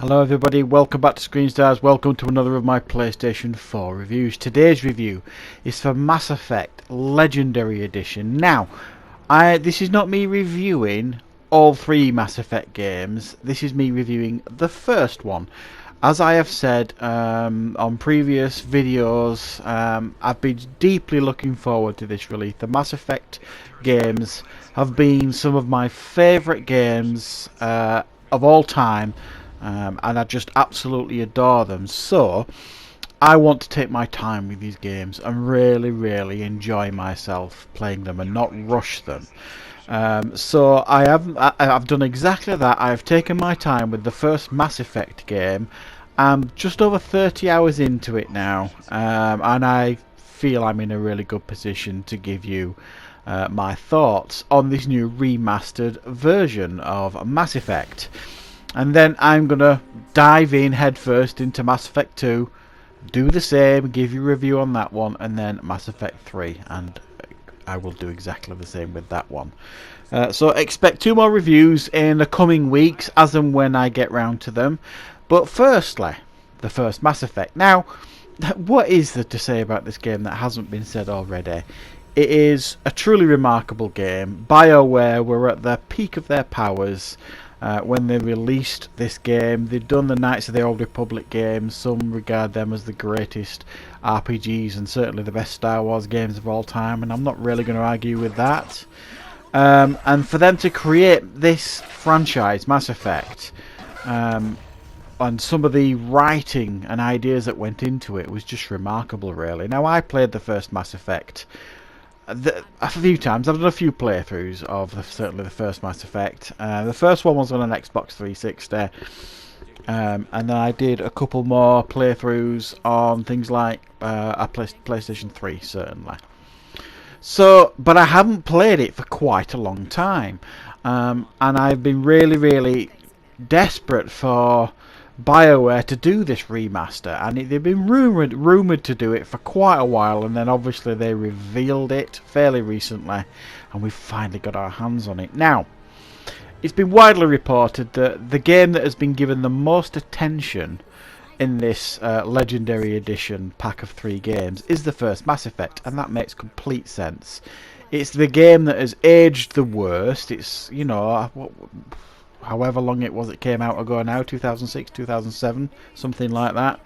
Hello everybody, welcome back to Screen Stars, welcome to another of my PlayStation 4 reviews. Today's review is for Mass Effect Legendary Edition. Now, this is not me reviewing all three Mass Effect games, this is me reviewing the first one. As I have said on previous videos, I've been deeply looking forward to this release. The Mass Effect games have been some of my favourite games of all time. And I just absolutely adore them. So I want to take my time with these games and really enjoy myself playing them and not rush them. So I've done exactly that. I've taken my time with the first Mass Effect game. I'm just over 30 hours into it now, and I feel I'm in a really good position to give you my thoughts on this new remastered version of Mass Effect. And then I'm going to dive in headfirst into Mass Effect 2, do the same, give you a review on that one, and then Mass Effect 3, and I will do exactly the same with that one. So expect 2 more reviews in the coming weeks, as and when I get round to them. But firstly, the first Mass Effect. Now, what is there to say about this game that hasn't been said already? It is a truly remarkable game. BioWare were at the peak of their powers when they released this game. They'd done the Knights of the Old Republic games. Some regard them as the greatest RPGs and certainly the best Star Wars games of all time, and I'm not really going to argue with that. And for them to create this franchise, Mass Effect, and some of the writing and ideas that went into it was just remarkable, really. Now, I played the first Mass Effect a few times. I've done a few playthroughs of certainly the first Mass Effect. The first one was on an Xbox 360, and then I did a couple more playthroughs on things like a PlayStation 3, certainly. So, but I haven't played it for quite a long time, and I've been really desperate for BioWare to do this remaster, and they've been rumoured to do it for quite a while, and then obviously they revealed it fairly recently, and we've finally got our hands on it. Now, it's been widely reported that the game that has been given the most attention in this Legendary Edition pack of 3 games is the first Mass Effect, and that makes complete sense. It's the game that has aged the worst. It's, you know, however long it was it came out ago now, 2006, 2007, something like that.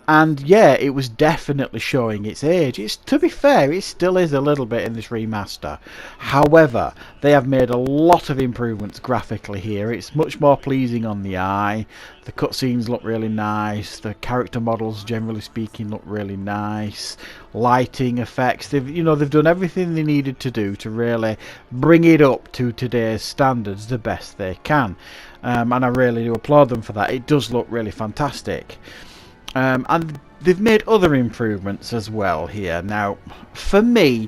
And yeah, it was definitely showing its age. To be fair, it still is a little bit in this remaster. However, they have made a lot of improvements graphically here. It's much more pleasing on the eye. The cutscenes look really nice. The character models, generally speaking, look really nice. Lighting effects. They've done everything they needed to do to really bring it up to today's standards the best they can. And I really do applaud them for that. It does look really fantastic. And they've made other improvements as well here. Now, for me,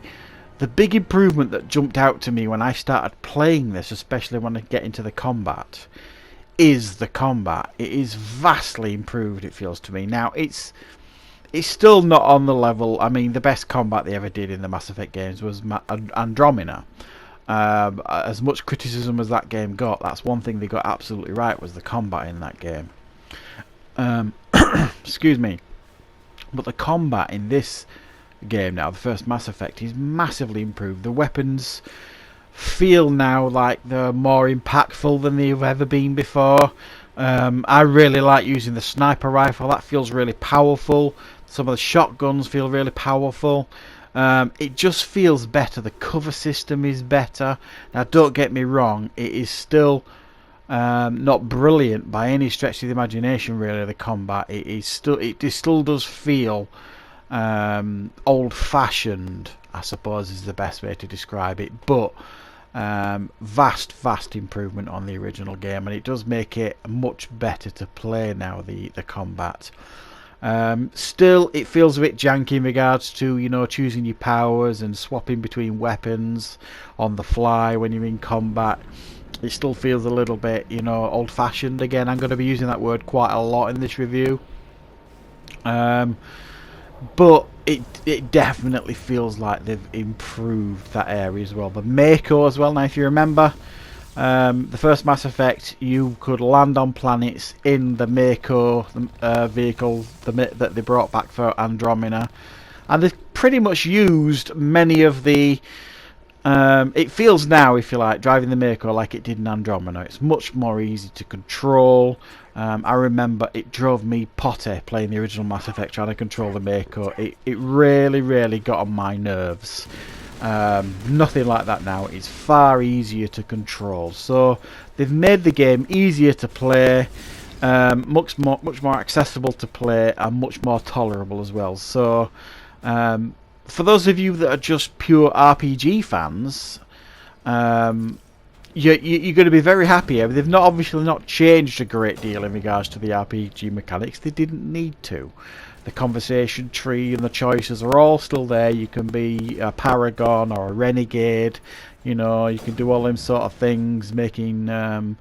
the big improvement that jumped out to me when I started playing this, especially when I get into the combat, is the combat. It is vastly improved, it feels to me. Now, it's still not on the level. I mean, the best combat they ever did in the Mass Effect games was Andromeda. As much criticism as that game got, that's one thing they got absolutely right, was the combat in that game. Excuse me, but the combat in this game now, the first Mass Effect, is massively improved. The weapons feel now like they're more impactful than they've ever been before. I really like using the sniper rifle. That feels really powerful. Some of the shotguns feel really powerful. It just feels better. The cover system is better. Now, don't get me wrong, it is still not brilliant by any stretch of the imagination, really. The combat, it still does feel old-fashioned, I suppose is the best way to describe it, but vast improvement on the original game, and it does make it much better to play now, the combat. Still, it feels a bit janky in regards to choosing your powers and swapping between weapons on the fly when you're in combat. It still feels a little bit, old-fashioned. Again, I'm going to be using that word quite a lot in this review. But it definitely feels like they've improved that area as well. The Mako as well. Now, if you remember, The first Mass Effect, you could land on planets in the Mako vehicle that they brought back for Andromeda, and they've pretty much used many of the. It feels now, if you like, driving the Mako like it did in Andromeda. It's much more easy to control. I remember it drove me potty playing the original Mass Effect, trying to control the Mako. It really, really got on my nerves. Nothing like that now. It's far easier to control. So they've made the game easier to play, much more accessible to play, and much more tolerable as well. So for those of you that are just pure RPG fans, you're going to be very happy. They've obviously not changed a great deal in regards to the RPG mechanics. They didn't need to. The conversation tree and the choices are all still there. You can be a paragon or a renegade. You know, you can do all them sort of things, making the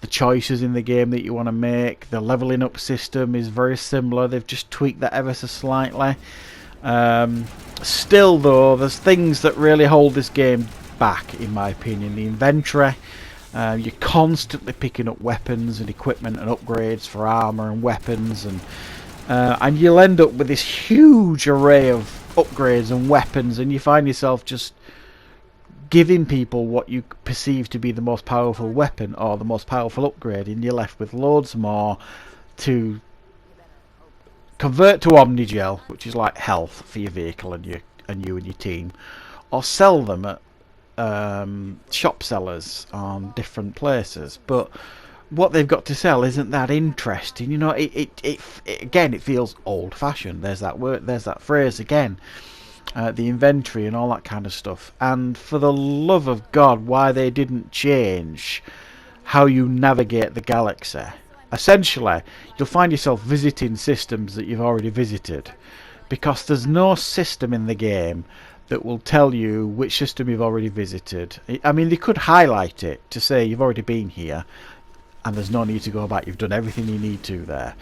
choices in the game that you want to make. The leveling up system is very similar. They've just tweaked that ever so slightly. Still though, there's things that really hold this game back, in my opinion. The inventory, you're constantly picking up weapons and equipment and upgrades for armor and weapons, and you'll end up with this huge array of upgrades and weapons, and you find yourself just giving people what you perceive to be the most powerful weapon or the most powerful upgrade, and you're left with loads more to convert to Omnigel, which is like health for your vehicle and you and your team, or sell them at shop sellers on different places. But what they've got to sell isn't that interesting. You know, it again, it feels old-fashioned. There's that word, there's that phrase again. The inventory and all that kind of stuff. And for the love of God, why they didn't change how you navigate the galaxy. Essentially, you'll find yourself visiting systems that you've already visited, because there's no system in the game that will tell you which system you've already visited. I mean, they could highlight it to say you've already been here and there's no need to go back, you've done everything you need to there.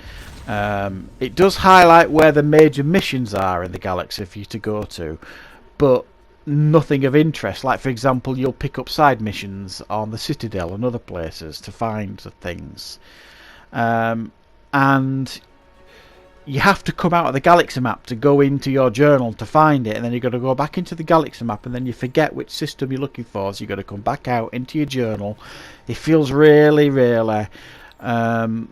It does highlight where the major missions are in the galaxy for you to go to, but nothing of interest. Like, for example, you'll pick up side missions on the Citadel and other places to find the things. And you have to come out of the galaxy map to go into your journal to find it, and then you've got to go back into the galaxy map, and then you forget which system you're looking for, so you've got to come back out into your journal. It feels really, really janky,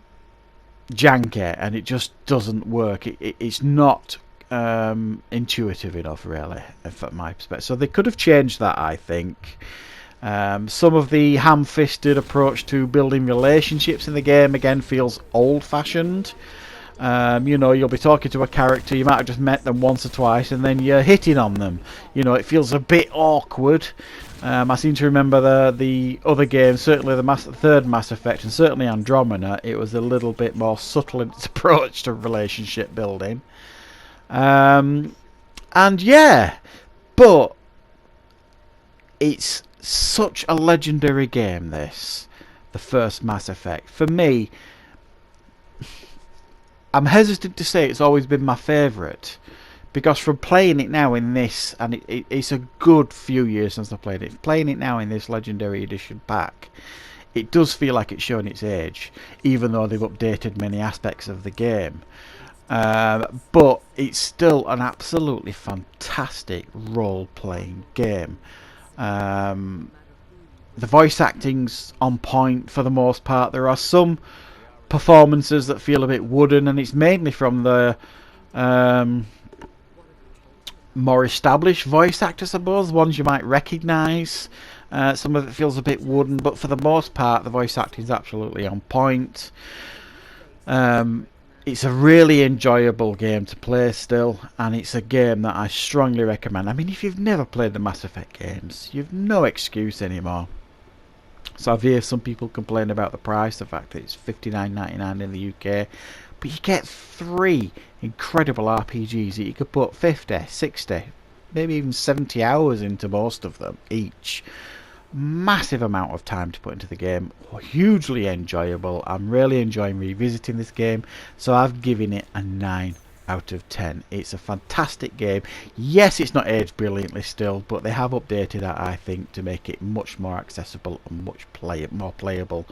and it just doesn't work. It's not intuitive enough, really, from my perspective. So they could have changed that, I think. Some of the ham-fisted approach to building relationships in the game again feels old-fashioned. You know, you'll be talking to a character, you might have just met them once or twice, and then you're hitting on them. You know, it feels a bit awkward. I seem to remember the other games, certainly the third Mass Effect and certainly Andromeda, it was a little bit more subtle in its approach to relationship building. And yeah, but it's such a legendary game, this, the first Mass Effect. For me, I'm hesitant to say it's always been my favourite, because from playing it now in this, and it's a good few years since I played it, playing it now in this Legendary Edition pack, it does feel like it's showing its age, even though they've updated many aspects of the game. But it's still an absolutely fantastic role-playing game. The voice acting's on point for the most part. There are some performances that feel a bit wooden, and it's mainly from the more established voice actors, I suppose, ones you might recognise. Some of it feels a bit wooden, but for the most part the voice acting is absolutely on point. It's a really enjoyable game to play still, and it's a game that I strongly recommend. I mean, if you've never played the Mass Effect games, you've no excuse anymore. So I've heard some people complain about the price, the fact that it's $59.99 in the UK, but you get 3 incredible RPGs that you could put 50, 60, maybe even 70 hours into most of them each. Massive amount of time to put into the game, hugely enjoyable. I'm really enjoying revisiting this game, so I've given it a 9 out of 10. It's a fantastic game. Yes, it's not aged brilliantly still, but they have updated that, I think, to make it much more accessible and much more playable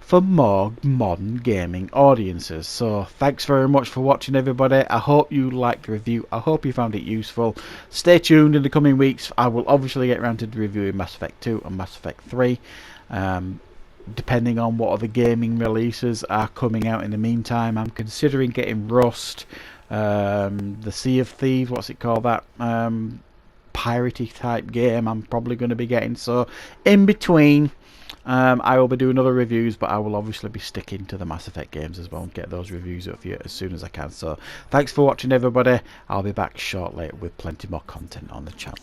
for more modern gaming audiences. So thanks very much for watching, everybody. I hope you liked the review. I hope you found it useful. Stay tuned in the coming weeks. I will obviously get around to reviewing Mass Effect 2 and Mass Effect 3. Depending on what other gaming releases are coming out in the meantime. I'm considering getting Rust, the Sea of Thieves, what's it called, that piratey type game I'm probably going to be getting. So in between, I will be doing other reviews, but I will obviously be sticking to the Mass Effect games as well and get those reviews up for you as soon as I can. So thanks for watching, everybody. I'll be back shortly with plenty more content on the channel.